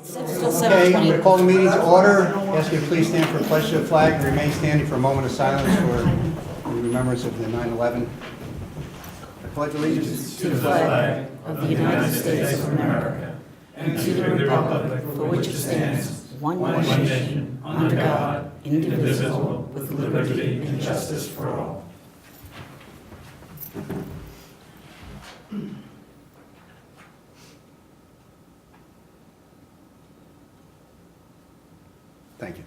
Still Okay, I'm going 7:20. to call the meeting to order. Ask you to please stand for a pledge to the flag and remain standing for a moment of silence for the remembrance of the 9/11. I pledge allegiance To the flag of the United States of America and to the republic for which it stands, one nation, under God, indivisible, with liberty and justice for all. Thank you.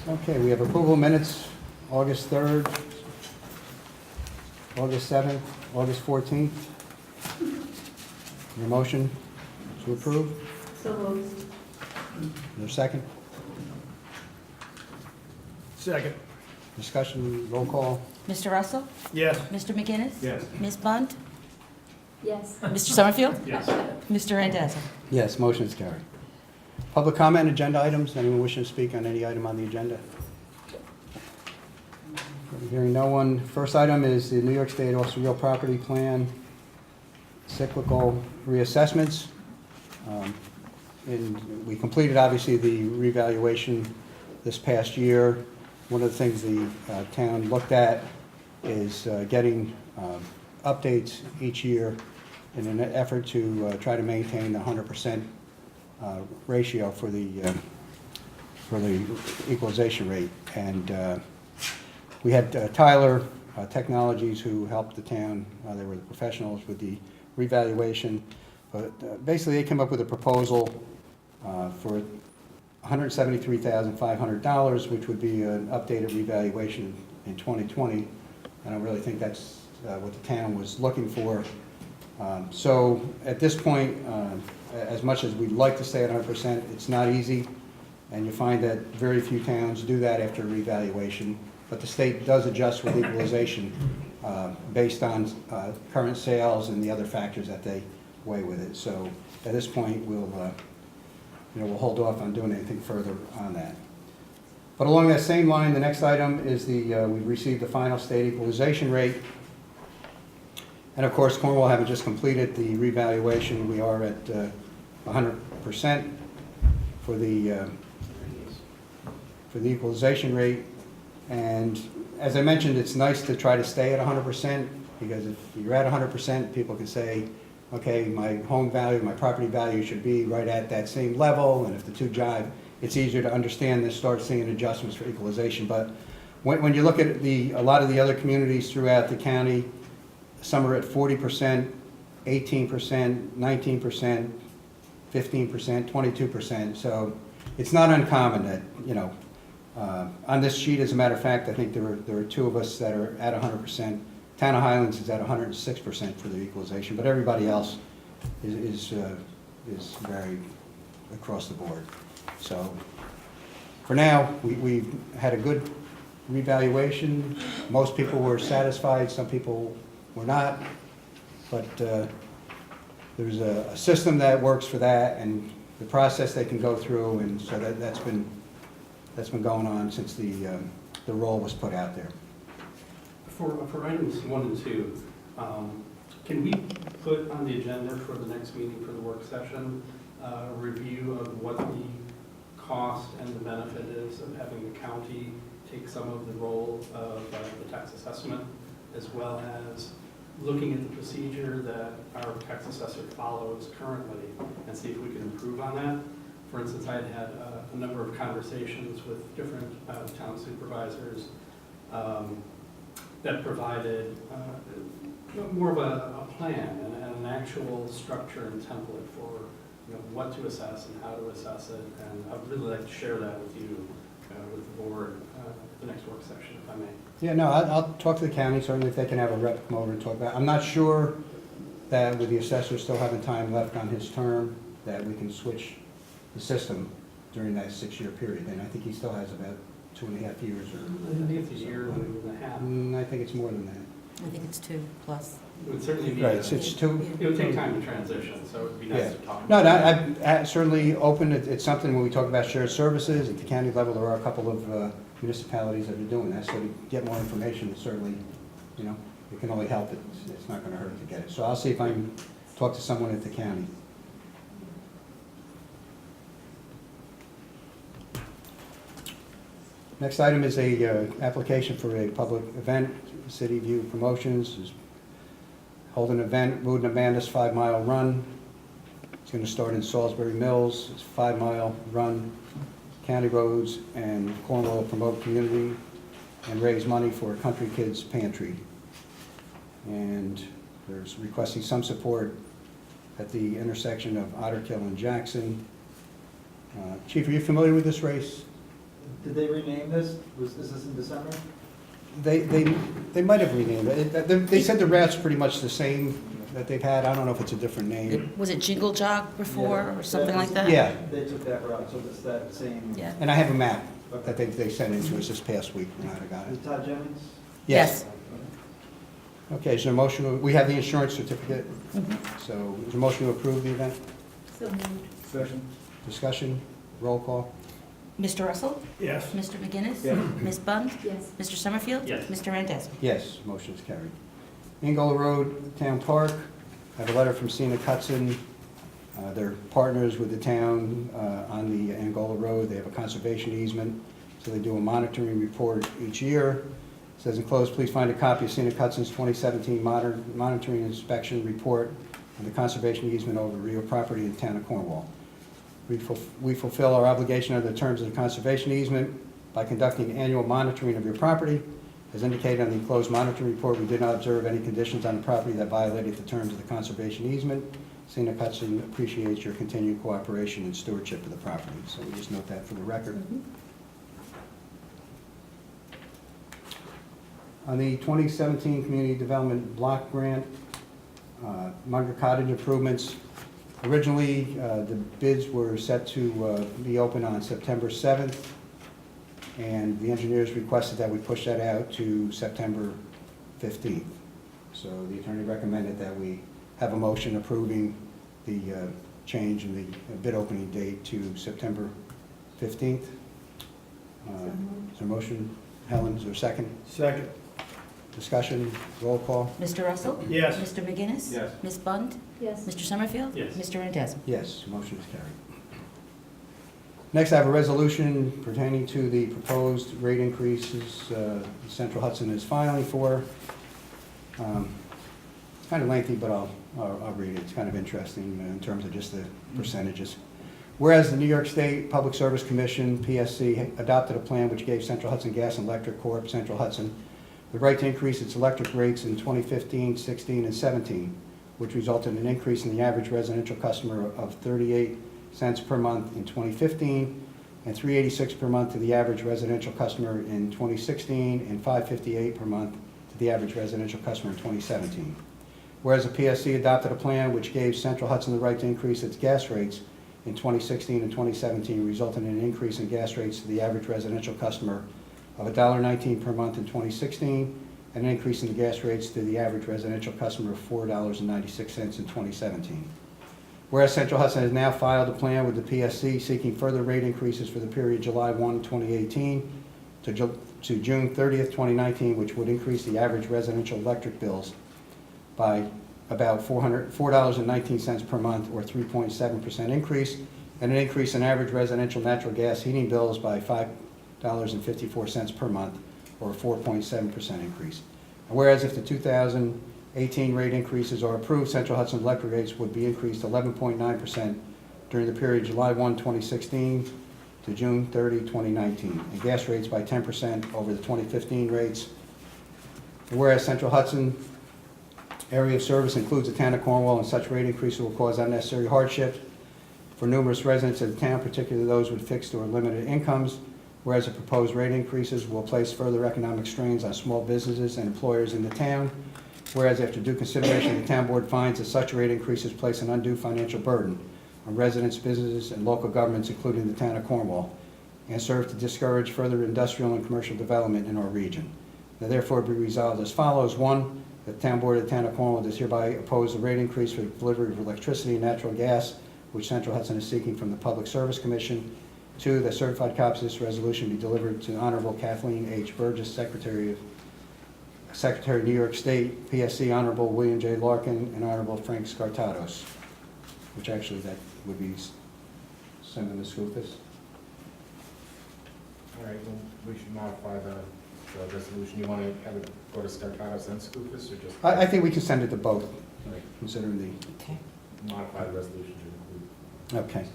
Okay, we have approval of minutes, August 3rd, August 7th, August 14th. Your motion to approve? So moved. Your second? Second. Discussion, roll call? Mr. Russell? Yes. Mr. McGinnis? Yes. Ms. Bunt? Yes. Mr. Summerfield? Yes. Mr. Randazzo? Yes, motion is carried. Public comment, agenda items. Anyone wishing to speak on any item on the agenda? Hearing no one. First item is the New York State Office of Real Property Plan cyclical reassessments. And we completed, obviously, the revaluation this past year. One of the things the town looked at is getting updates each year in an effort to try to maintain the 100% ratio for the equalization rate. And we had Tyler Technologies who helped the town. They were the professionals with the revaluation. But basically, they came up with a proposal for $173,500, which would be an updated revaluation in 2020. I don't really think that's what the town was looking for. So at this point, as much as we'd like to stay at 100%, it's not easy. And you find that very few towns do that after revaluation. But the state does adjust with equalization based on current sales and the other factors that they weigh with it. So at this point, we'll hold off on doing anything further on that. But along that same line, the next item is we received the final state equalization rate. And of course, Cornwall having just completed the revaluation, we are at 100% for the equalization rate. And as I mentioned, it's nice to try to stay at 100%, because if you're at 100%, people can say, okay, my home value, my property value should be right at that same level, and if the two jive, it's easier to understand and start seeing adjustments for equalization. But when you look at a lot of the other communities throughout the county, some are at 40%, 18%, 19%, 15%, 22%. So it's not uncommon that, on this sheet, as a matter of fact, I think there are two of us that are at 100%. Town of Highlands is at 106% for the equalization, but everybody else is very across the board. So for now, we've had a good revaluation. Most people were satisfied, some people were not, but there's a system that works for that, and the process they can go through, and so that's been going on since the roll was put out there. For items 1 and 2, can we put on the agenda for the next meeting for the work session a review of what the cost and the benefit is of having the county take some of the role of the tax assessment, as well as looking at the procedure that our tax assessor follows currently, and see if we can improve on that? For instance, I had had a number of conversations with different town supervisors that provided more of a plan and an actual structure and template for what to assess and how to assess it. And I would really like to share that with you, with the board, at the next work session, if I may. Yeah, no, I'll talk to the county, certainly, if they can have a rep come over and talk about it. I'm not sure that with the assessor still having time left on his term, that we can switch the system during that 6-year period. And I think he still has about 2.5 years. I think it's a year and a half. I think it's more than that. I think it's 2+. It would certainly be. Right, it's 2. It would take time to transition, so it would be nice to talk No, about. I'm certainly open. It's something when we talk about shared services at the county level, there are a couple of municipalities that are doing that. So to get more information, certainly, it can only help. It's not going to hurt to get it. So I'll see if I can talk to someone at the county. Next item is a application for a public event. City View Promotions is holding an event, Road and Amanda's 5-mile run. It's going to start in Salisbury Mills. It's a 5-mile run, county roads, and Cornwall promote community and raise money for Country Kids Pantry. And there's requesting some support at the intersection of Otterkill and Jackson. Chief, are you familiar with this race? Did they rename this? Is this in December? They might have renamed it. They said the route's pretty much the same that they've had. I don't know if it's a different name. Was it Jingle Jog before, Yeah. or something like that? Yeah, They took that route, so it's that same. Yeah. and I have a map that they sent in to us this past week when I got Is it. Todd Jennings? Yes. Okay, is there a motion? We have the insurance certificate, Mhm. so is there a motion to approve the event? So moved. Second. Discussion, roll call? Mr. Russell? Yes. Mr. McGinnis? Yeah. Ms. Bund? Yes. Mr. Summerfield? Yes. Mr. Randazzo? Yes, motion is carried. Angola Road, Town Park. I have a letter from Scenic Hudson. They're partners with the town on the Angola Road. They have a conservation easement, so they do a monitoring report each year. It says enclosed, please find a copy of Scenic Hudson's 2017 monitoring inspection report on the conservation easement over real property in the town of Cornwall. We fulfill our obligation under the terms of the conservation easement by conducting annual monitoring of your property. As indicated on the enclosed monitoring report, we did not observe any conditions on the property that violated the terms of the conservation easement. Scenic Hudson appreciates your continued cooperation and stewardship of the property. So we just note that for the record. On the 2017 Community Development Block Grant, Munger Cottage improvements, originally the bids were set to be open on September 7th, and the engineers requested that we push that out to September 15th. So the attorney recommended that we have a motion approving the change in the bid opening date to September 15th. Is there a motion? Helen, is there a second? Second. Discussion, roll call? Mr. Russell? Yes. Mr. McGinnis? Yes. Ms. Bund? Yes. Mr. Summerfield? Yes. Mr. Randazzo? Yes, motion is carried. Next, I have a resolution pertaining to the proposed rate increases Central Hudson is filing for. It's kind of lengthy, but I'll read it. It's kind of interesting in terms of just the percentages. Whereas the New York State Public Service Commission, PSC, adopted a plan which gave Central Hudson Gas and Electric Corp., Central Hudson, the right to increase its electric rates in 2015, 16, and 17, which resulted in an increase in the average residential customer of 38 cents per month in 2015, and $3.86 per month to the average residential customer in 2016, and $5.58 per month to the average residential customer in 2017. Whereas the PSC adopted a plan which gave Central Hudson the right to increase its gas rates in 2016 and 2017, resulting in an increase in gas rates to the average residential customer of $1.19 per month in 2016, and an increase in the gas rates to the average residential customer of $4.96 in 2017. Whereas Central Hudson has now filed a plan with the PSC seeking further rate increases for the period July 1, 2018 to June 30th, 2019, which would increase the average residential electric bills by about $4.19 per month, or 3.7% increase, and an increase in average residential natural gas heating bills by $5.54 per month, or a 4.7% increase. Whereas if the 2018 rate increases are approved, Central Hudson electric rates would be increased 11.9% during the period July 1, 2016 to June 30, 2019, and gas rates by 10% over the 2015 rates. And whereas Central Hudson area of service includes the town of Cornwall, and such rate increases will cause unnecessary hardship for numerous residents of the town, particularly those with fixed or limited incomes. Whereas the proposed rate increases will place further economic strains on small businesses and employers in the town. Whereas after due consideration, the town board finds that such rate increases place an undue financial burden on residents, businesses, and local governments, including the town of Cornwall, and serve to discourage further industrial and commercial development in our region. Now therefore be resolved as follows. 1, the town board of the town of Cornwall does hereby oppose the rate increase for the delivery of electricity and natural gas, which Central Hudson is seeking from the Public Service Commission. 2, that certified copies of this resolution be delivered to Honorable Kathleen H. Burgess, Secretary of Secretary of New York State, PSC Honorable William J. Larkin, and Honorable Frank Scartatos, which actually that would be Senator Skoufis. All right, well, we should modify the resolution. You want to have it go to Scarpatos and Skoufis, or just? I think we can send it to both, Right, considering the, Okay. modify the resolution to include. okay.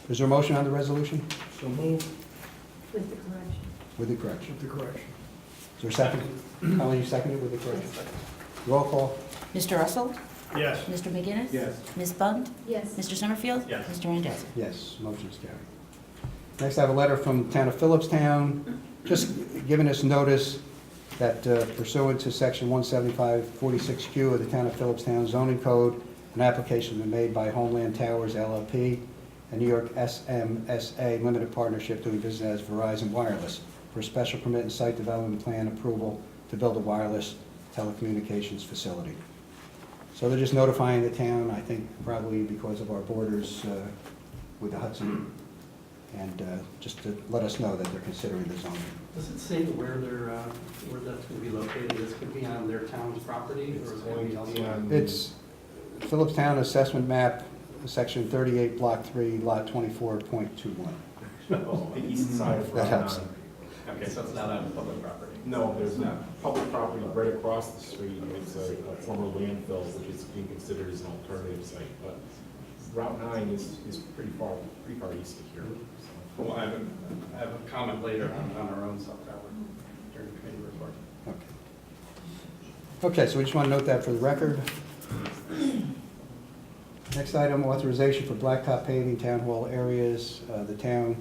Is there a motion on the resolution So moved. With the correction. with the correction? With the correction. Is there a second? How you second it with the correction? Roll call? Mr. Russell? Yes. Mr. McGinnis? Yes. Ms. Bunt? Yes. Mr. Summerfield? Yes. Mr. Randazzo? Yes, motion is carried. Next, I have a letter from the town of Phillipstown, just giving us notice that pursuant to section 175-46Q of the town of Phillipstown zoning code, an application has been made by Homeland Towers LLP, a New York SMSA limited partnership doing business as Verizon Wireless, for a special permit and site development plan approval to build a wireless telecommunications facility. So they're just notifying the town, I think probably because of our borders with the Hudson, and just to let us know that they're considering the zoning. Does it say where they're, where that's going to be located? Is it going to be on their town's property, or is it going to be elsewhere? It's Phillipstown Assessment Map, Section 38, Block 3, Lot 24.21. The east side of That Route helps. 9. Okay, so it's not on public property? No, there's not. Public property right across the street is a former landfill, which is being considered as an alternative site, but Route 9 is pretty far east of here. So. Well, I have a comment later on our own cell tower during the committee report. Okay, so we just want to note that for the record. Next item, authorization for blacktop paving town hall areas. The town,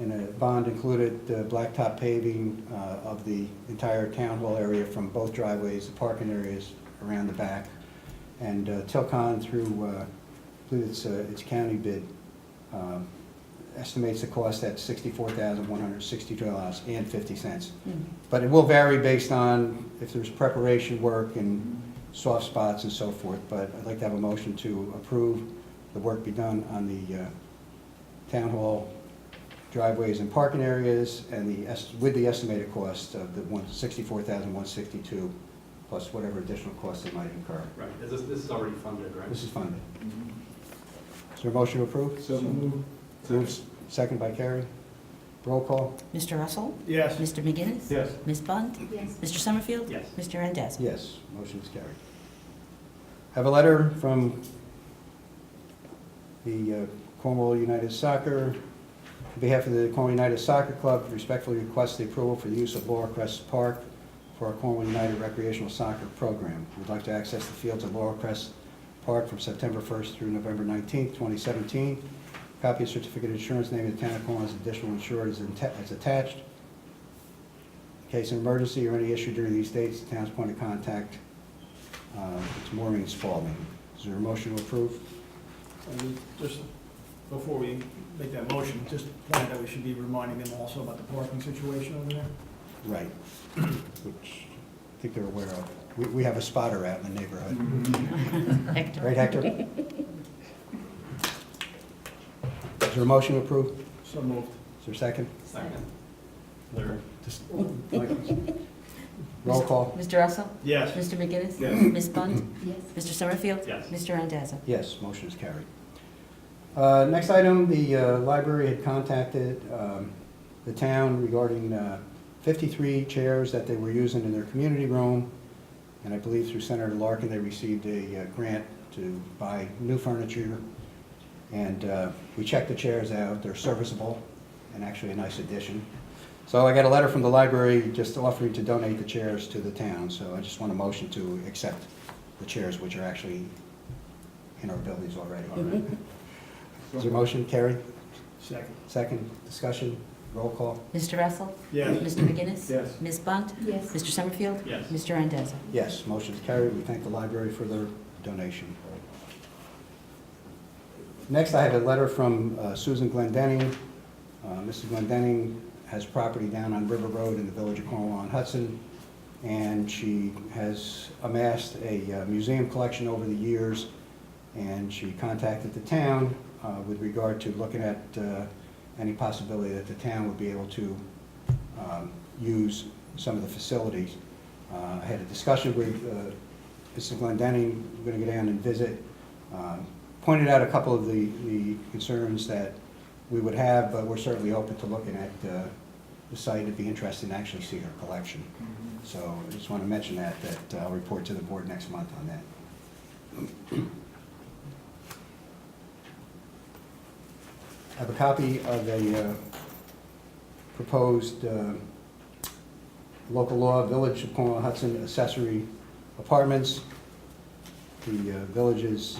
in a bond, included blacktop paving of the entire town hall area from both driveways, the parking areas around the back. And Tilcon through, I believe it's county bid, estimates the cost at $64,162.50. But it will vary based on if there's preparation work and soft spots and so forth. But I'd like to have a motion to approve the work be done on the town hall driveways and parking areas, and with the estimated cost of the $64,162 plus whatever additional costs they might incur. Right, this is already funded, right? This is funded. Is there a motion to approve? So moved. Moves, second by Carrie. Roll call? Mr. Russell? Yes. Mr. McGinnis? Yes. Ms. Bunt? Yes. Mr. Summerfield? Yes. Mr. Randazzo? Yes, motion is carried. I have a letter from the Cornwall United Soccer. On behalf of the Cornwall United Soccer Club, respectfully request the approval for the use of Laurel Crest Park for our Cornwall United recreational soccer program. We'd like to access the fields of Laurel Crest Park from September 1st through November 19th, 2017. Copy of certificate of insurance naming the town of Cornwall as additional insured is attached. In case of emergency or any issue during these dates, the town's point of contact, it's Maureen Spalding. Is there a motion to approve? Just before we make that motion, just point that we should be reminding them also about the parking situation over there. Right. Which I think they're aware of. We have a spotter out in the neighborhood. Hector? Right, Hector? Is there a motion to approve? So moved. Is there a second? Second. Third. Just- Roll call? Mr. Russell? Yes. Mr. McGinnis? Yes. Ms. Bunt? Yes. Mr. Summerfield? Yes. Mr. Randazzo? Yes, motion is carried. Next item, the library had contacted the town regarding 53 chairs that they were using in their community room, and I believe through Senator Larkin, they received a grant to buy new furniture, and we checked the chairs out. They're serviceable and actually a nice addition. So I got a letter from the library just offering to donate the chairs to the town, so I just want a motion to accept the chairs, which are actually in our buildings already. Is there a motion, Carrie? Second. Second, discussion, roll call? Mr. Russell? Yes. Mr. McGinnis? Yes. Ms. Bunt? Yes. Mr. Summerfield? Yes. Mr. Randazzo? Yes, motion is carried. We thank the library for their donation. Next, I have a letter from Susan Glendenning. Mrs. Glendenning has property down on River Road in the village of Cornwall on Hudson, and she has amassed a museum collection over the years, and she contacted the town with regard to looking at any possibility that the town would be able to use some of the facilities. I had a discussion with Mrs. Glendenning, we're going to go down and visit, pointed out a couple of the concerns that we would have, but we're certainly open to looking at the site. It'd be interesting to actually see her collection. So I just want to mention that I'll report to the board next month on that. I have a copy of a proposed local law, Village of Cornwall Hudson accessory apartments. The village is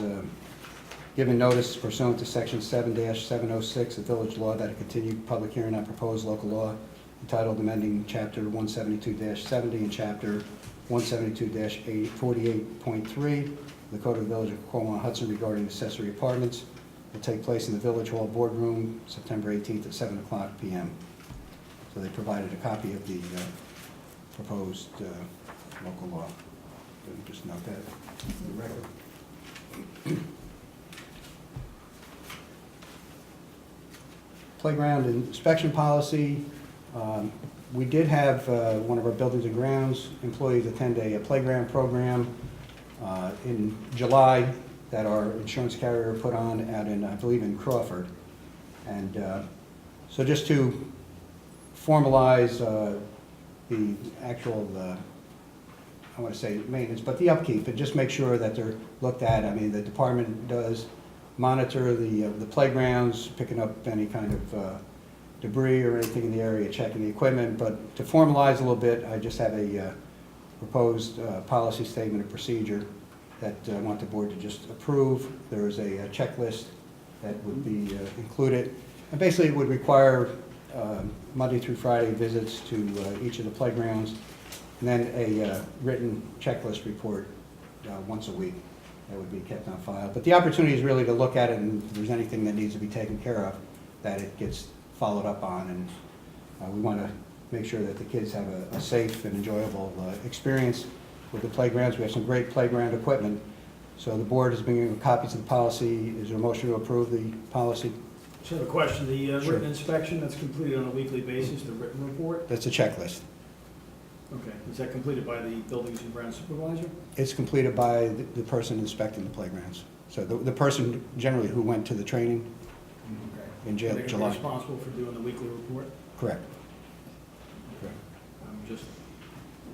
given notice pursuant to section 7-706 of village law that a continued public hearing on proposed local law entitled amending chapter 172-70 and chapter 172-48.3 of the Code of the Village of Cornwall Hudson regarding accessory apartments will take place in the Village Hall Boardroom, September 18th at 7 o'clock p.m. So they provided a copy of the proposed local law. Just note that for the record. Playground inspection policy. We did have one of our buildings and grounds employees attend a playground program in July that our insurance carrier put on out in, I believe, in Crawford. And so just to formalize the actual, I want to say maintenance, but the upkeep, and just make sure that they're looked at. I mean, the department does monitor the playgrounds, picking up any kind of debris or anything in the area, checking the equipment. But to formalize a little bit, I just have a proposed policy statement of procedure that I want the board to just approve. There is a checklist that would be included. And basically it would require Monday through Friday visits to each of the playgrounds, and then a written checklist report once a week that would be kept on file. But the opportunity is really to look at it, and if there's anything that needs to be taken care of, that it gets followed up on. And we want to make sure that the kids have a safe and enjoyable experience with the playgrounds. We have some great playground equipment. So the board has been given copies of the policy. Is there a motion to approve the policy? Just have a question. The Sure. written inspection that's completed on a weekly basis, the written report, That's a checklist. okay, is that completed by the buildings and grounds supervisor? It's completed by the person inspecting the playgrounds. So the person generally who went to the training Okay. in They're jail, gonna be July. responsible for doing the weekly report? Correct. Just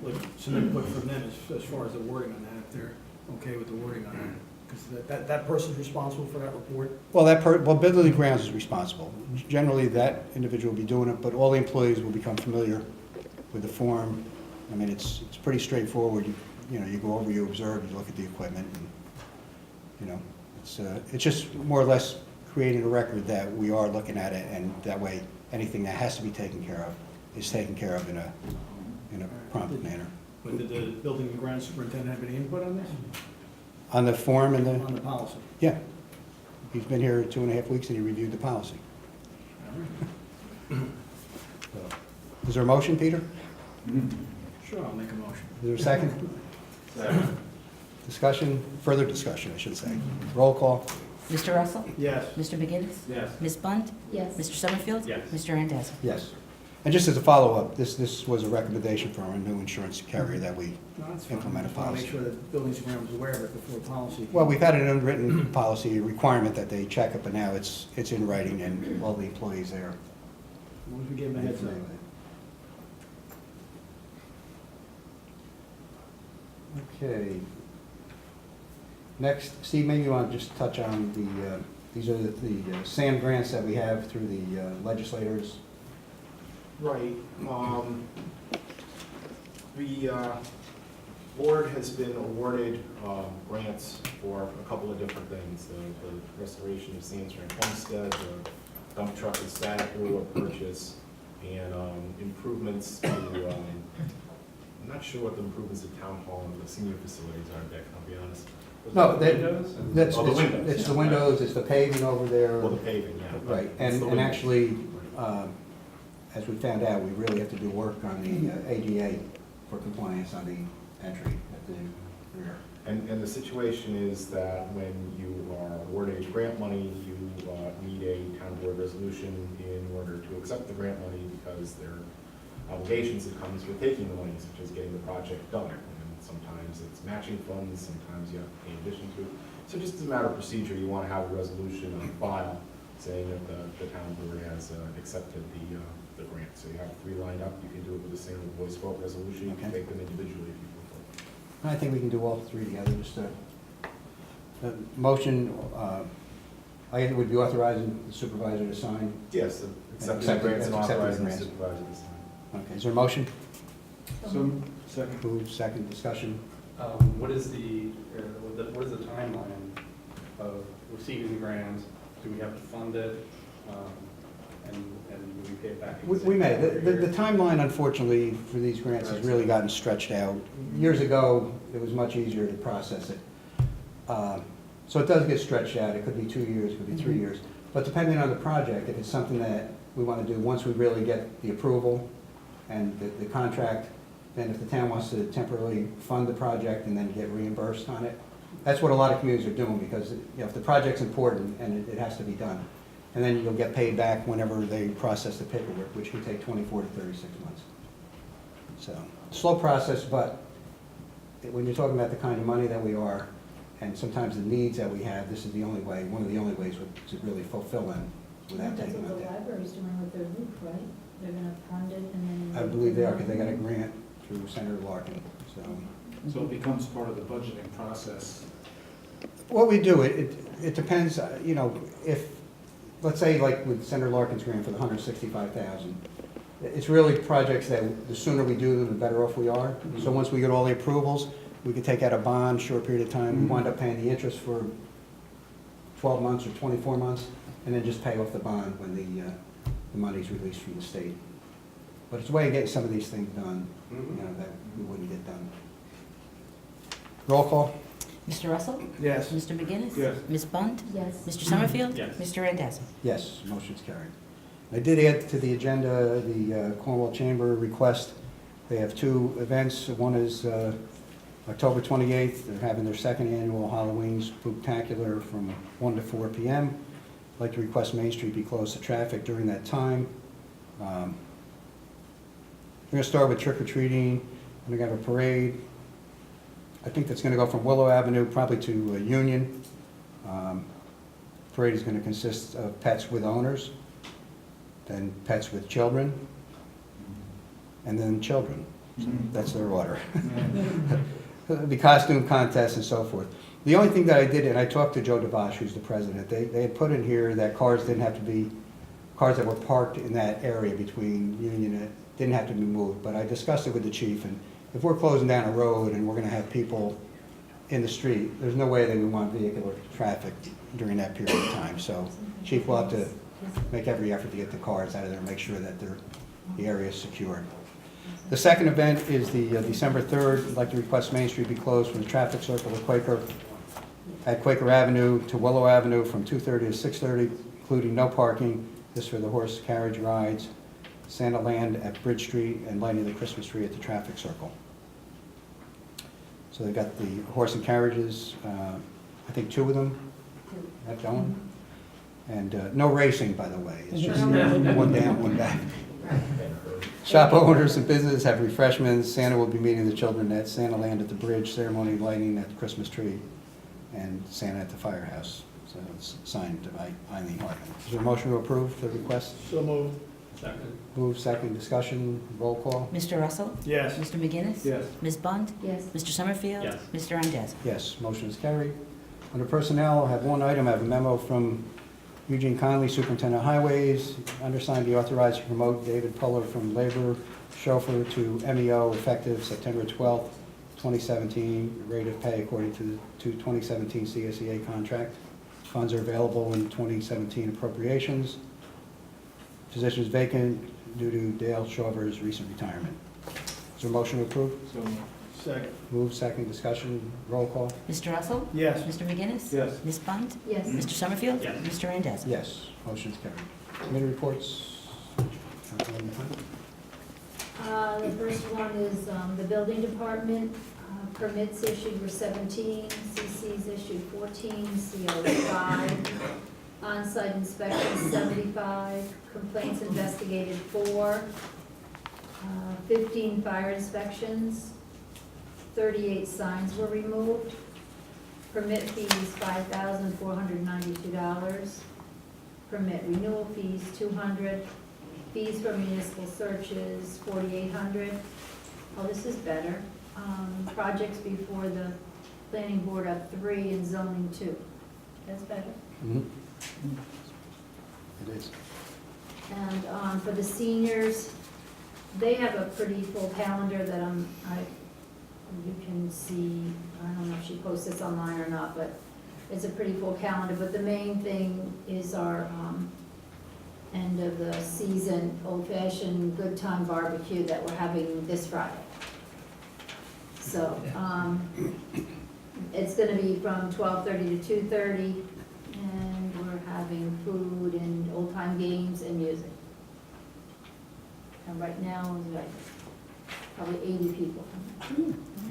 like some input from them as far as the wording on that, if they're okay with the wording on that. Because that person's responsible for that report? Well, building and grounds is responsible. Generally, that individual will be doing it, but all the employees will become familiar with the form. I mean, it's pretty straightforward. You know, you go over, you observe, you look at the equipment, and, you know, it's just more or less creating a record that we are looking at it, and that way, anything that has to be taken care of is taken care of in a prompt manner. But did the building and grounds superintendent have any input on this? On the form and On the policy? yeah. He's been here 2.5 weeks and he reviewed the policy. So, is there a motion, Peter? Sure, I'll make a motion. Is there a second? Discussion, further discussion, I should say. Roll call. Mr. Russell? Yes. Mr. McGinnis? Yes. Ms. Bunt? Yes. Mr. Summerfield? Yes. Mr. Randazzo? Yes. And just as a follow-up, this was a recommendation from our new insurance carrier that we No, that's fine. implement a Just want to policy. make sure that buildings and grounds is aware of it before policy. Well, we've had an unwritten policy requirement that they check it, but now it's in writing and all the employees there. As long as we give them a heads up. Okay. Next, Steve, maybe you want to just touch on these are the SAM grants that we have through the legislators. Right. The board has been awarded grants for a couple of different things. The restoration of Sandstone Homestead, the dump truck and static room purchase, and improvements to, I'm not sure what the improvements to town hall and the senior facilities are, Dick, I'll be honest. No, that's, Oh, the windows. it's the windows, it's the paving over there. Well, the paving, yeah. Right, It's and the windows. actually, as we found out, we really have to do work on the ADA for compliance on the entry at the rear. And the situation is that when you are awarded grant money, you need a town board resolution in order to accept the grant money, because there obligations that comes with taking the money, such as getting the project done. And sometimes it's matching funds, sometimes you have to pay in addition to it. So just as a matter of procedure, you want to have a resolution on file saying that the town board has accepted the grant. So you have 3 lined up, you can do it with a single voice vote resolution, you can Okay. take them individually if you prefer. I think we can do all 3 together, just motion, I guess it would be authorizing the supervisor to sign. Yes, accepting the Accepting- grants and accepting the authorizing the grants. supervisor to sign. Okay, is there a motion? So, second. Move, second, discussion. What is the timeline of receiving the grants? Do we have to fund it? And do we pay it back? We may. The timeline, unfortunately, for these grants has really gotten stretched out. Years ago, it was much easier to process it. So it does get stretched out. It could be 2 years, it could be 3 years. But depending on the project, if it's something that we want to do, once we really get the approval and the contract, then if the town wants to temporarily fund the project and then get reimbursed on it, that's what a lot of communities are doing, because if the project's important and it has to be done. And then you'll get paid back whenever they process the paperwork, which can take 24 to 36 months. So, slow process, but when you're talking about the kind of money that we are, and sometimes the needs that we have, this is the only way, one of the only ways to really fulfill them without That's taking what them the down. library's doing with their roof, right? They're gonna fund it and then. I believe they are, because they got a grant through Senator Larkin, so. So it becomes part of the budgeting process. What we do, it depends, if, let's say like with Senator Larkin's grant for the $165,000, it's really projects that the sooner we do them, the better off we are. So once we get all the approvals, we can take out a bond, short period of time, we wind up paying the interest for 12 months or 24 months, and then just pay off the bond when the money's released from the state. But it's a way of getting some of these things done, that we wouldn't get done. Roll call? Mr. Russell? Yes. Mr. McGinnis? Yes. Ms. Bunt? Yes. Mr. Summerfield? Yes. Mr. Randazzo? Yes, motion's carried. I did add to the agenda the Cornwall Chamber request. They have 2 events. One is October 28th. They're having their 2nd annual Halloween Spooktacular from 1 to 4 p.m. I'd like to request Main Street be closed to traffic during that time. We're going to start with trick-or-treating, and we're going to have a parade. I think that's going to go from Willow Avenue probably to Union. Parade is going to consist of pets with owners, then pets with children, and then children. That's their order. The costume contest and so forth. The only thing that I did, and I talked to Joe DeVosh, who's the president, they had put in here that cars didn't have to be, cars that were parked in that area between Union and didn't have to be moved, but I discussed it with the chief, and if we're closing down a road and we're going to have people in the street, there's no way that we want vehicular traffic during that period of time. So chief will have to make every effort to get the cars out of there and make sure that the area is secure. The second event is the December 3rd. I'd like to request Main Street be closed from the traffic circle at Quaker Avenue to Willow Avenue from 2:30 to 6:30, including no parking. This for the horse carriage rides, Santa Land at Bridge Street, and lighting the Christmas tree at the traffic circle. So they've got the horse and carriages, I think 2 of them have going. And no racing, by the way. It's just one down, one back. Shop owners and businesses have refreshments. Santa will be meeting the children at Santa Land at the bridge, ceremony lighting at the Christmas tree, and Santa at the firehouse. So it's signed by Eileen Hartman. Is there a motion to approve the request? So moved. Second. Move, second, discussion, roll call? Mr. Russell? Yes. Mr. McGinnis? Yes. Ms. Bunt? Yes. Mr. Summerfield? Yes. Mr. Randazzo? Yes, motion is carried. Under personnel, I have one item, I have a memo from Eugene Conley, Superintendent of Highways. Undersigned, be authorized to promote David Puller from labor chauffeur to MEO effective September 12th, 2017, rate of pay according to the 2017 CSEA contract. Funds are available in 2017 appropriations. Position is vacant due to Dale Chauver's recent retirement. Is there a motion to approve? So moved. Second. Move, second, discussion, roll call? Mr. Russell? Yes. Mr. McGinnis? Yes. Ms. Bunt? Yes. Mr. Summerfield? Yes. Mr. Randazzo? Yes, motion's carried. Committee reports. Councilwoman Hunt? The first one is the building department. Permits issued were 17, CCs issued 14, COs 5, on-site inspections 75, complaints investigated 4, 15 fire inspections, 38 signs were removed. Permit fees, $5,492. Permit renewal fees, $200. Fees for municipal searches, $4,800. Oh, this is better. Projects before the planning board are 3 and zoning 2. That's better. Mhm. It is. And for the seniors, they have a pretty full calendar that you can see. I don't know if she posts this online or not, but it's a pretty full calendar. But the main thing is our end of the season old-fashioned good time barbecue that we're having this Friday. So it's going to be from 12:30 to 2:30, and we're having food and old-time games and music. And right now, it's like probably 80 people.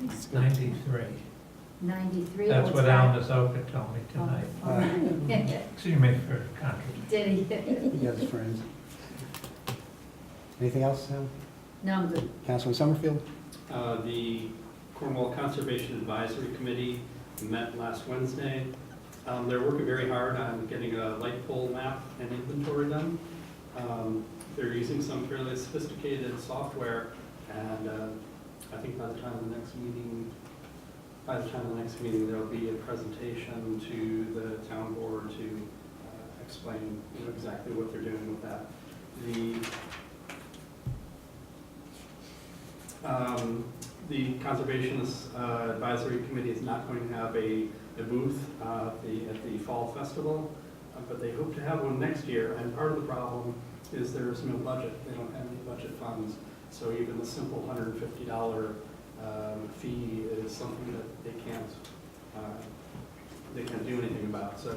It's 93. 93. That's oh, what it's Alan right. Azoka told me tonight. Oh, all right. Excuse me for contradicting. Did he? He has his friends. Anything else, Alan? No, I'm good. Councilman Summerfield? The Cornwall Conservation Advisory Committee met last Wednesday. They're working very hard on getting a light pole map and inventory done. They're using some fairly sophisticated software, and I think by the time of the next meeting, there'll be a presentation to the town board to explain, exactly what they're doing with that. The Conservation Advisory Committee is not going to have a booth at the Fall Festival, but they hope to have one next year. And part of the problem is there's no budget. They don't have any budget funds. So even the simple $150 fee is something that they can't do anything about. So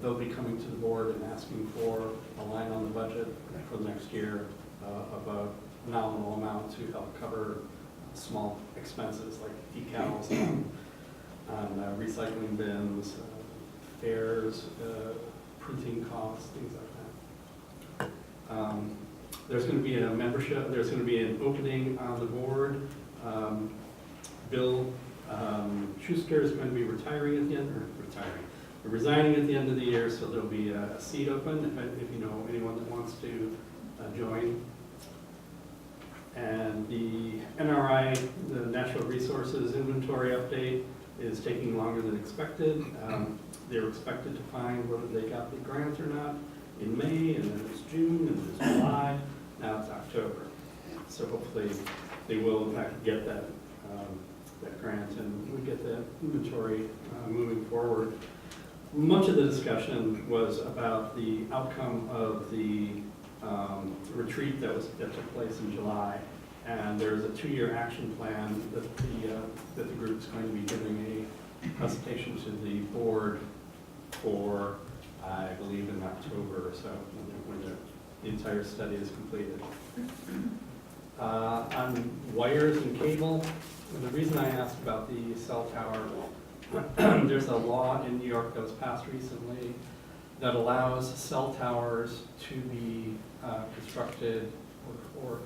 they'll be coming to the board and asking for a line on the budget for the next year of a nominal amount to help cover small expenses like decals on recycling bins, fares, printing costs, things like that. There's going to be a membership, there's going to be an opening on the board. Bill Schuster is going to be resigning at the end of the year, so there'll be a seat open if you know anyone that wants to join. And the NRI, the Natural Resources Inventory Update, is taking longer than expected. They were expected to find whether they got the grant or not in May, and then it was June, and it was July, now it's October. So hopefully they will in fact get that grant, and we get the inventory moving forward. Much of the discussion was about the outcome of the retreat that took place in July, and there's a 2-year action plan that the group is going to be giving a presentation to the board for, I believe, in October or so, when the entire study is completed. On wires and cable, the reason I asked about the cell tower, there's a law in New York that was passed recently that allows cell towers to be constructed or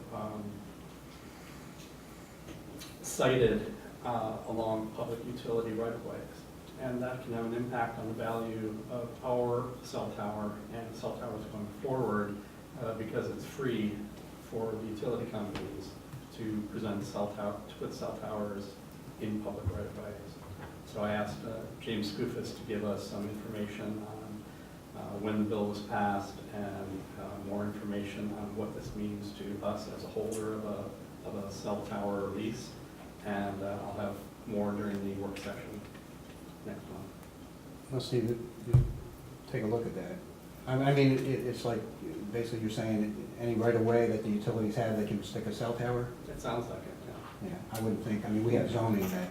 sited along public utility right-of-ways. And that can have an impact on the value of our cell tower and cell towers going forward because it's free for the utility companies to put cell towers in public right-of-ways. So I asked James Skoufis to give us some information on when the bill was passed and more information on what this means to us as a holder of a cell tower lease. And I'll have more during the work session next month. Let's see, you take a look at that. I mean, it's like, basically you're saying any right of way that the utilities have, they can stick a cell tower? It sounds like it, Yeah, I wouldn't think, I mean, we have zoning that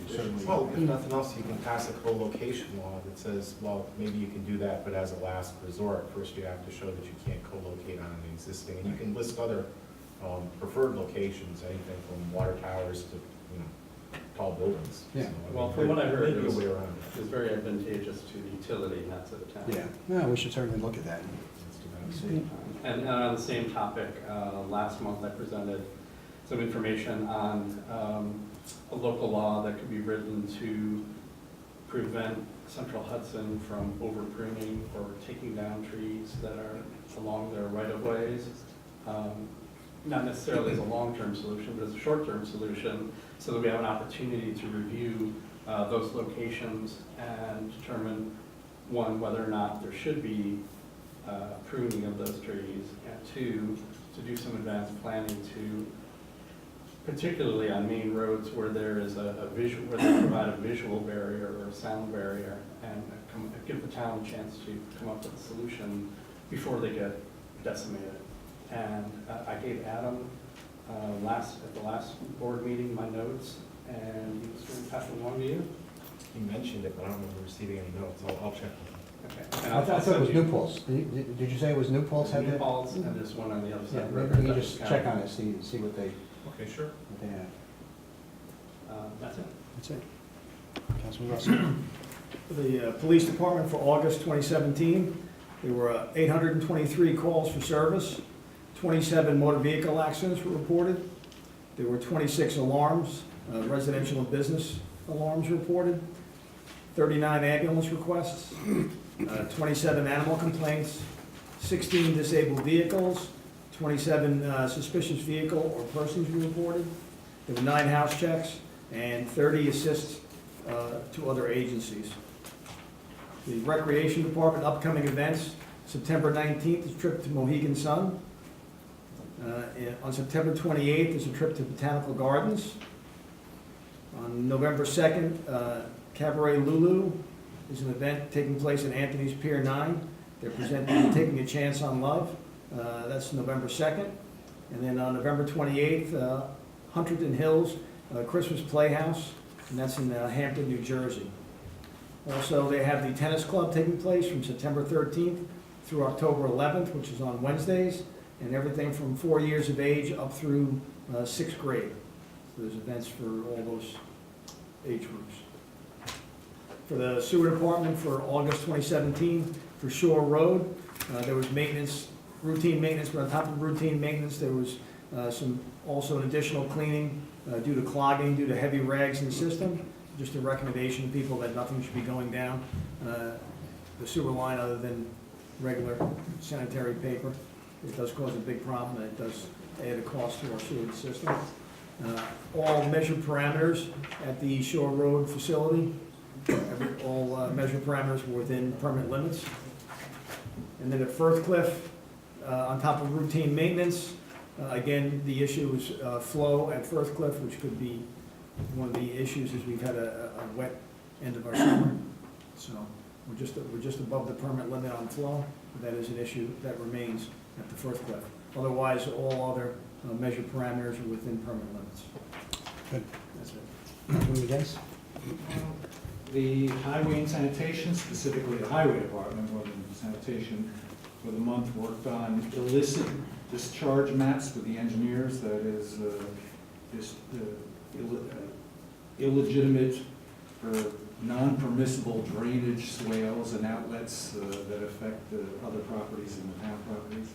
certainly. Well, if nothing else, you can pass a co-location law that says, well, maybe you can do that, but as a last resort, first you have to show that you can't co-locate on an existing, and you can list other preferred locations, anything from water towers to, tall buildings. Yeah. So, Well, from what I heard, maybe a way around It's very advantageous to the utility, not to the town. Yeah, no, we should certainly look at that. it. That's too bad. I see. And on the same topic, last month I presented some information on a local law that could be written to prevent Central Hudson from over-pruning or taking down trees that are along their right-of-ways. Not necessarily as a long-term solution, but as a short-term solution, so that we have an opportunity to review those locations and determine, one, whether or not there should be pruning of those trees, and two, to do some advanced planning to, particularly on main roads where there is a visual, where they provide a visual barrier or a sound barrier, and give the town a chance to come up with a solution before they get decimated. And I gave Adam at the last board meeting my notes, and he was going to pass them along to you. He mentioned it, but I don't remember receiving any notes. I'll check. Okay. I thought it was New Paltz. Did you say it was New Paltz? had New that? Paltz, and there's one on the other Yeah, side. maybe you just check on it, see what they Okay, sure. have. That's it. That's it. Councilman Russell. The police department for August 2017, there were 823 calls for service, 27 motor vehicle accidents were reported, there were 26 alarms, residential and business alarms reported, 39 ambulance requests, 27 animal complaints, 16 disabled vehicles, 27 suspicious vehicle or persons were reported, there were 9 house checks, and 30 assists to other agencies. The Recreation Department upcoming events, September 19th is a trip to Mohegan Sun. On September 28th is a trip to Botanical Gardens. On November 2nd, Cabaret Lulu is an event taking place in Anthony's Pier 9. They're presenting Taking a Chance on Love. That's November 2nd. And then on November 28th, Hunterdon Hills Christmas Playhouse, and that's in Hampton, New Jersey. Also, they have the tennis club taking place from September 13th through October 11th, which is on Wednesdays, and everything from 4 years of age up through 6th grade. So there's events for all those age groups. For the sewer department for August 2017, for Shore Road, there was maintenance, routine maintenance, but on top of routine maintenance, there was also an additional cleaning due to clogging, due to heavy rags in the system. Just a recommendation to people that nothing should be going down the sewer line other than regular sanitary paper. It does cause a big problem, and it does add a cost to our sewer system. All measured parameters at the Shore Road facility, all measured parameters were within permit limits. And then at Firthcliffe, on top of routine maintenance, again, the issue is flow at Firthcliffe, which could be one of the issues is we've had a wet end of our summer. So we're just above the permit limit on flow. That is an issue that remains at the Firthcliffe. Otherwise, all other measured parameters are within permit limits. Good. That's it. Councilman McGinnis? The highway and sanitation, specifically the highway department, more than sanitation, for the month worked on illicit discharge maps with the engineers, that is, illegitimate or non-permissible drainage swales and outlets that affect other properties in the town properties.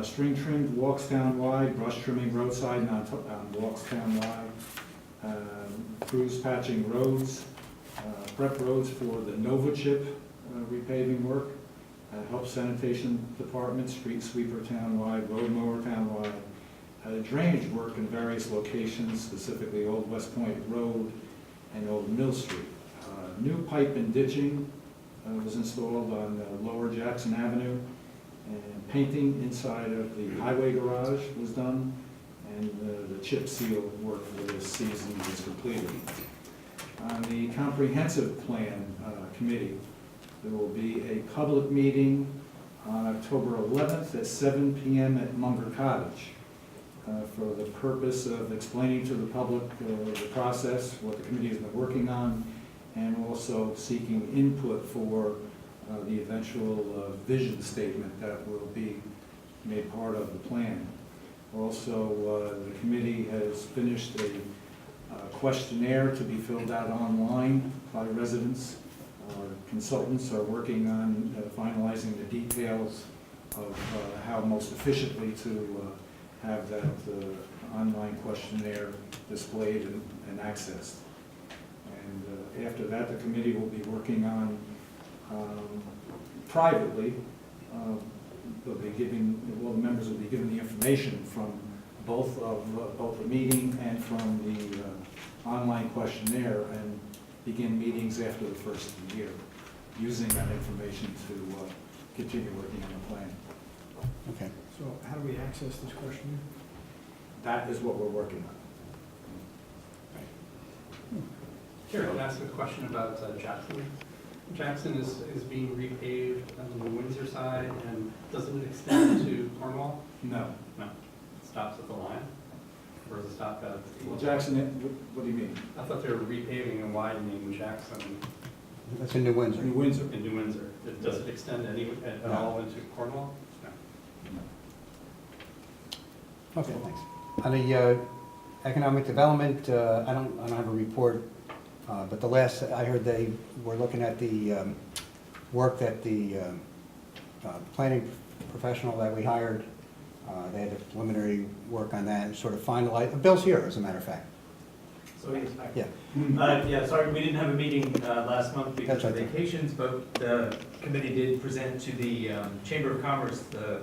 String trimmed walks town-wide, brush trimming roadside and on walks town-wide, crews patching roads, prep roads for the Nova Chip repaving work, help sanitation department, street sweeper town-wide, road mower town-wide, drainage work in various locations, specifically Old West Point Road and Old Mill Street. New pipe and ditching was installed on Lower Jackson Avenue, and painting inside of the highway garage was done, and the chip seal work for this season is completed. On the comprehensive plan committee, there will be a public meeting on October 11th at 7 p.m. at Munger Cottage for the purpose of explaining to the public the process, what the committee has been working on, and also seeking input for the eventual vision statement that will be made part of the plan. Also, the committee has finished a questionnaire to be filled out online by residents. Our consultants are working on finalizing the details how most efficiently to have that online questionnaire displayed and accessed. And after that, the committee will be working on, privately, they'll be giving, well, the members will be given the information from both the meeting and from the online questionnaire, and begin meetings after the first of the year, using that information to continue working on the plan. Okay. So how do we access this questionnaire? That is what we're working on. Here, I'll ask a question about Jackson. Jackson is being repaved on the Windsor side, and doesn't it extend to Cornwall? No. No, it stops at the line, or does it stop at? Well, Jackson, what do you mean? I thought they were repaving and widening Jackson That's in New Windsor. New Windsor? in New Windsor. Does it extend at No. all into Cornwall? No. Okay, thanks. On the economic development, I don't have a report, but the last I heard, they were looking at the work that the planning professional that we hired, they had a preliminary work on that and sort of finalized. Bill's here, as a matter of fact. So he's back. Yeah. Yeah, sorry, we didn't have a meeting last month because of That's right. vacations, but the committee did present to the Chamber of Commerce the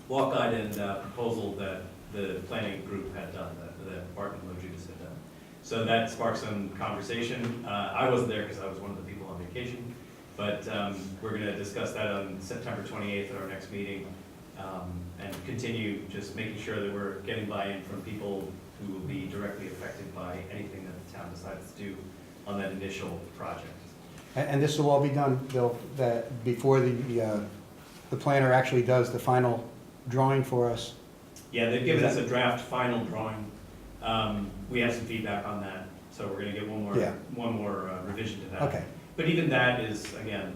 walk guide and proposal that the planning group had done, that Barton Lojudis had done. So that sparked some conversation. I wasn't there because I was one of the people on vacation, but we're going to discuss that on September 28th at our next meeting, and continue just making sure that we're getting buy-in from people who will be directly affected by anything that the town decides to do on that initial project. And this will all be done, Bill, that before the planner actually does the final drawing for us? Yeah, they've given us a draft final drawing. We have some feedback on that, so we're gonna get Yeah. one more revision to that. Okay. But even that is, again,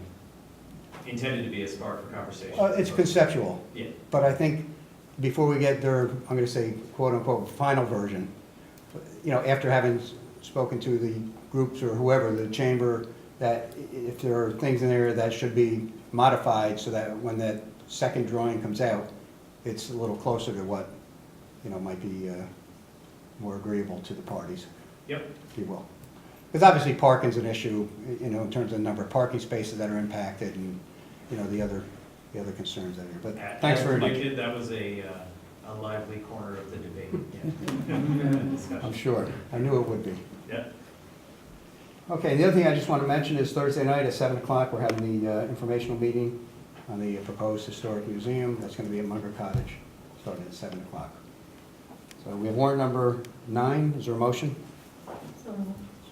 intended to be a spark for conversation. It's conceptual. Yeah. But I think before we get their, I'm going to say quote-unquote, final version, after having spoken to the groups or whoever, the chamber, that if there are things in there that should be modified so that when that second drawing comes out, it's a little closer to what, might be more agreeable to the parties. Yep. If you will. Because obviously parking's an issue, in terms of the number of parking spaces that are impacted and, the other concerns that are here. But thanks very much. As predicted, that was a lively corner of the debate. Yeah. I'm sure. I knew it would be. Yeah. Okay, the other thing I just want to mention is Thursday night at 7 o'clock, we're having the informational meeting on the proposed historic museum. That's going to be at Munger Cottage, starting at 7 o'clock. So we have warrant number 9. Is there a motion? So, Is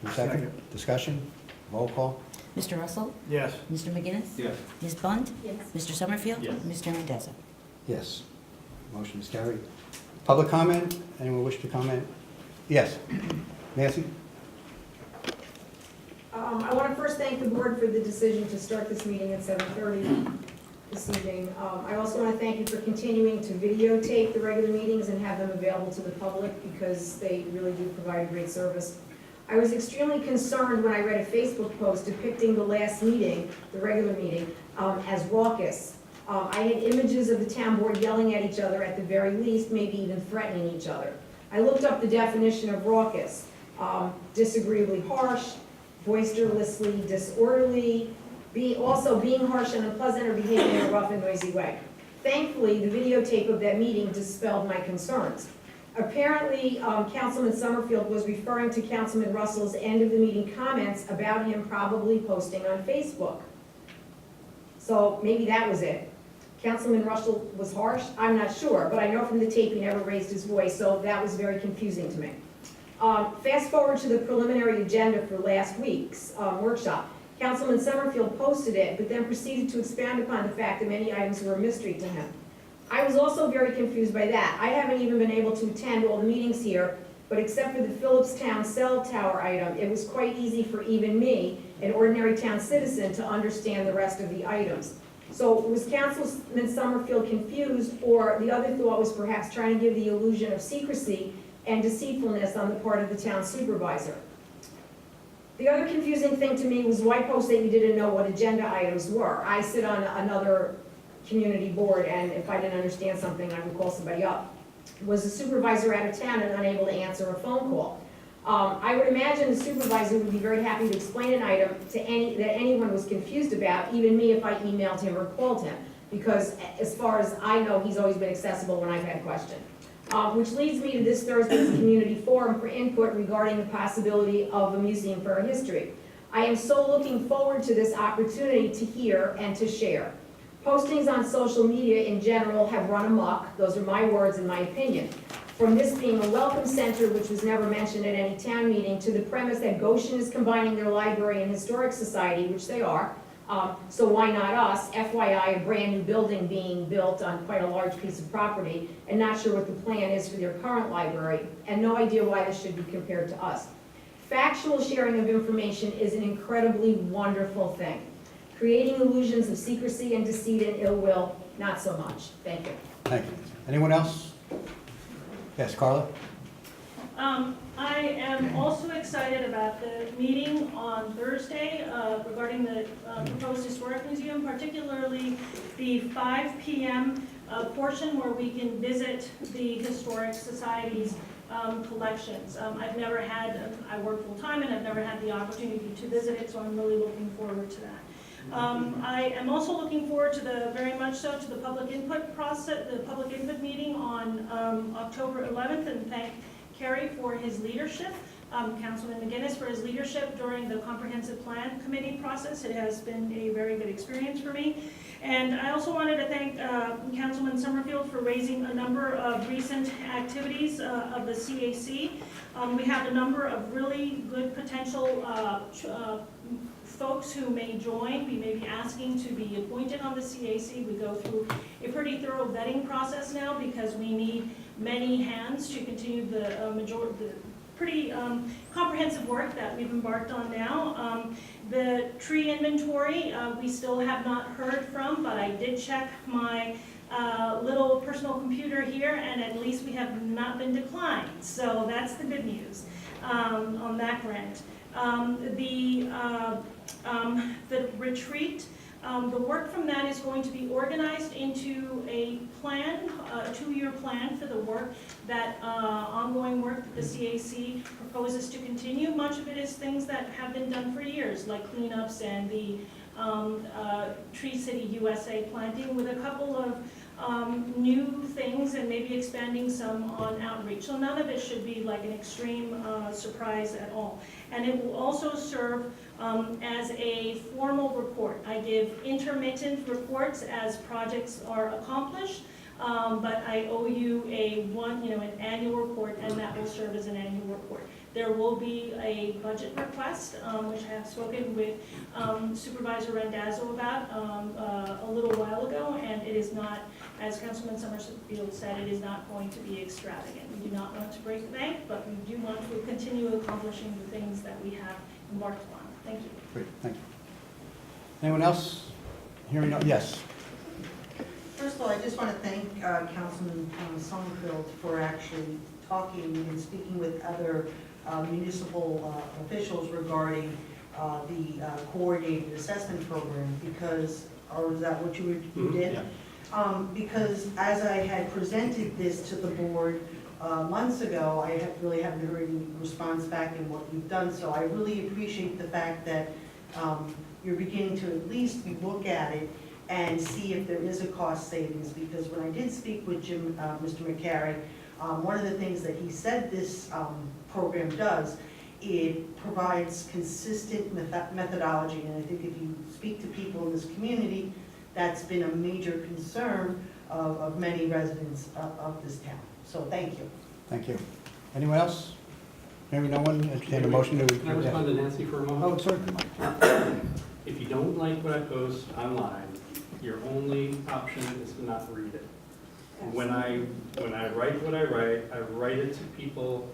there a second? Discussion? Roll call? Mr. Russell? Yes. Mr. McGinnis? Yes. Ms. Bunt? yes. Mr. Summerfield? Yes. Mr. Mendoza? Yes. Motion is carried. Public comment? Anyone wish to comment? Yes. Nancy? I want to first thank the board for the decision to start this meeting at 7:30 this evening. I also want to thank you for continuing to videotape the regular meetings and have them available to the public, because they really do provide great service. I was extremely concerned when I read a Facebook post depicting the last meeting, the regular meeting, as raucous. I had images of the town board yelling at each other at the very least, maybe even threatening each other. I looked up the definition of raucous: disagreeably harsh, boisterously disorderly, also being harsh and unpleasant, or behaving in a rough and noisy way. Thankfully, the videotape of that meeting dispelled my concerns. Apparently, Councilman Summerfield was referring to Councilman Russell's end of the meeting comments about him probably posting on Facebook. So maybe that was it. Councilman Russell was harsh? I'm not sure, but I know from the tape he never raised his voice, so that was very confusing to me. Fast forward to the preliminary agenda for last week's workshop. Councilman Summerfield posted it, but then proceeded to expand upon the fact that many items were a mystery to him. I was also very confused by that. I haven't even been able to attend all the meetings here, but except for the Phillipstown cell tower item, it was quite easy for even me, an ordinary town citizen, to understand the rest of the items. So was Councilman Summerfield confused, or the other thought was perhaps trying to give the illusion of secrecy and deceitfulness on the part of the town supervisor? The other confusing thing to me was why post that you didn't know what agenda items were. I sit on another community board, and if I didn't understand something, I would call somebody up, was the supervisor out of town and unable to answer a phone call. I would imagine the supervisor would be very happy to explain an item that anyone was confused about, even me if I emailed him or called him, because as far as I know, he's always been accessible when I've had a question. Which leads me to this Thursday's community forum for input regarding the possibility of a museum for our history. I am so looking forward to this opportunity to hear and to share. Postings on social media in general have run amok, those are my words and my opinion. From this being a welcome center, which was never mentioned at any town meeting, to the premise that Goshen is combining their library and historic society, which they are, so why not us? FYI, a brand new building being built on quite a large piece of property, and not sure what the plan is for their current library, and no idea why this should be compared to us. Factual sharing of information is an incredibly wonderful thing. Creating illusions of secrecy and deceit and ill will, not so much. Thank you. Thank you. Anyone else? Yes, Carla? I am also excited about the meeting on Thursday regarding the proposed historic museum, particularly the 5 p.m. Portion where we can visit the Historic Society's collections. I've never had, I work full-time and I've never had the opportunity to visit it, so I'm really looking forward to that. I am also looking forward to very much so to the public input process, the public input meeting on October 11th, and thank Kerry for his leadership, Councilman McGinnis for his leadership during the comprehensive plan committee process. It has been a very good experience for me. And I also wanted to thank Councilman Summerfield for raising a number of recent activities of the CAC. We have a number of really good potential folks who may join. We may be asking to be appointed on the CAC. We go through a pretty thorough vetting process now because we need many hands to continue the pretty comprehensive work that we've embarked on now. The tree inventory, we still have not heard from, but I did check my little personal computer here, and at least we have not been declined. So that's the good news on that grant. The retreat, the work from that is going to be organized into a plan, a 2-year plan for the work that ongoing work that the CAC proposes to continue. Much of it is things that have been done for years, like cleanups and the Tree City USA planting, with a couple of new things and maybe expanding some on outreach. So none of it should be like an extreme surprise at all. And it will also serve as a formal report. I give intermittent reports as projects are accomplished, but I owe you an annual report, and that will serve as an annual report. There will be a budget request, which I have spoken with Supervisor Randazzo about a little while ago, and it is not, as Councilman Summerfield said, it is not going to be extravagant. We do not want to break the bank, but we do want to continue accomplishing the things that we have embarked on. Thank you. Great, thank you. Anyone else? Hearing no, yes. First of all, I just want to thank Councilman Summerfield for actually talking and speaking with other municipal officials regarding the coordinated assessment program, because, or is that what you did? Yeah. Because as I had presented this to the board months ago, I really haven't heard any response back in what you've done, so I really appreciate the fact that you're beginning to at least look at it and see if there is a cost savings, because when I did speak with Mr. McCary, one of the things that he said this program does, it provides consistent methodology, and I think if you speak to people in this community, that's been a major concern of many residents of this town. So thank you. Thank you. Anyone else? Hearing no one, entertain a motion to... Can I respond to Nancy for a moment? Oh, sorry. If you don't like what I post online, your only option is to not read it. When I write what I write it to people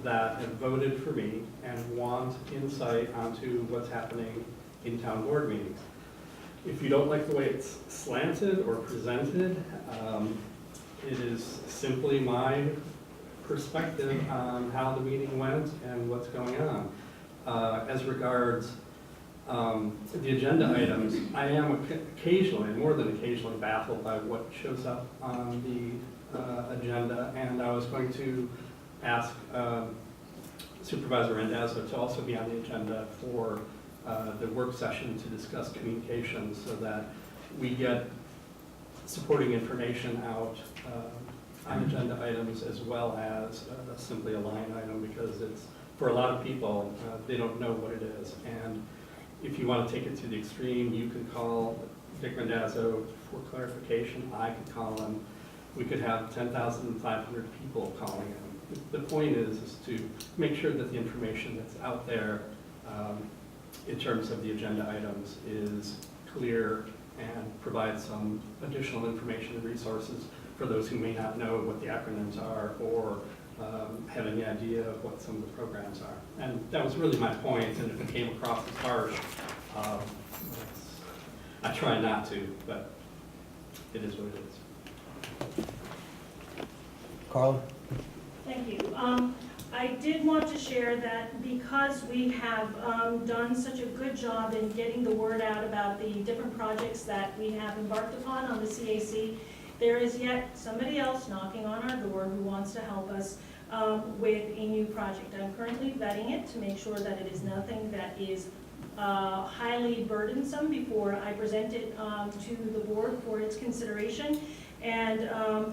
that have voted for me and want insight onto what's happening in town board meetings. If you don't like the way it's slanted or presented, it is simply my perspective on how the meeting went and what's going on. As regards The agenda items, I am occasionally, more than occasionally, baffled by what shows up on the agenda, and I was going to ask Supervisor Randazzo to also be on the agenda for the work session to discuss communications so that we get supporting information out on agenda items as well as simply a line item, because it's, for a lot of people, they don't know what it is. And if you want to take it to the extreme, you could call Dick Randazzo for clarification. I could call him. We could have 10,500 people calling him. The point is to make sure that the information that's out there in terms of the agenda items is clear and provide some additional information and resources for those who may not know what the acronyms are or have any idea of what some of the programs are. And that was really my point, and if it came across as harsh, I try not to, but it is what it is. Carla? Thank you. I did want to share that because we have done such a good job in getting the word out about the different projects that we have embarked upon on the CAC, there is yet somebody else knocking on our door who wants to help us with a new project. I'm currently vetting it to make sure that it is nothing that is highly burdensome before I present it to the board for its consideration. And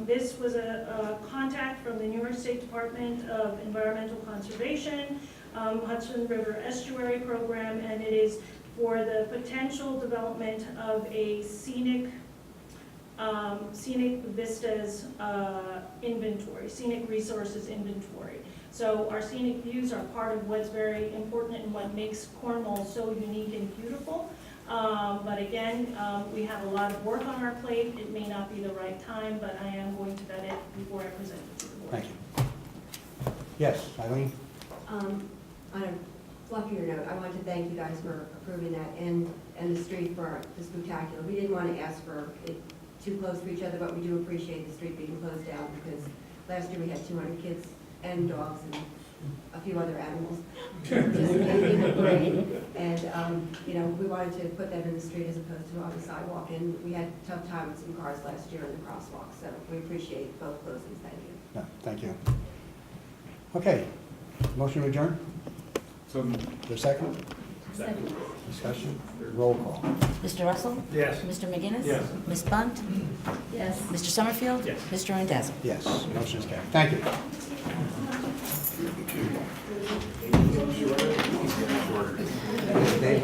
this was a contact from the New York State Department of Environmental Conservation, Hudson River Estuary Program, and it is for the potential development of a scenic vistas inventory, scenic resources inventory. So our scenic views are part of what's very important and what makes Cornwall so unique and beautiful. But again, we have a lot of work on our plate. It may not be the right time, but I am going to vet it before I present it to the board. Thank you. Yes, Eileen? On a fluffier note, I want to thank you guys for approving that and the street for the spectacular. We didn't want to ask for it too close to each other, but we do appreciate the street being closed down because last year we had 200 kids and dogs and a few other animals participating in the parade. And, you know, we wanted to put them in the street as opposed to on the sidewalk. And we had a tough time with some cars last year in the crosswalk. So we appreciate both closings. Thank you. No, thank you. Okay, motion to adjourn? So Is there a second? Second. Discussion? Roll call. Mr. Russell? Yes. Mr. McGinnis? Yes. Ms. Bunt? Yes. Mr. Summerfield? Yes. Mr. Randazzo? Yes, motion is carried. Thank you. Dave,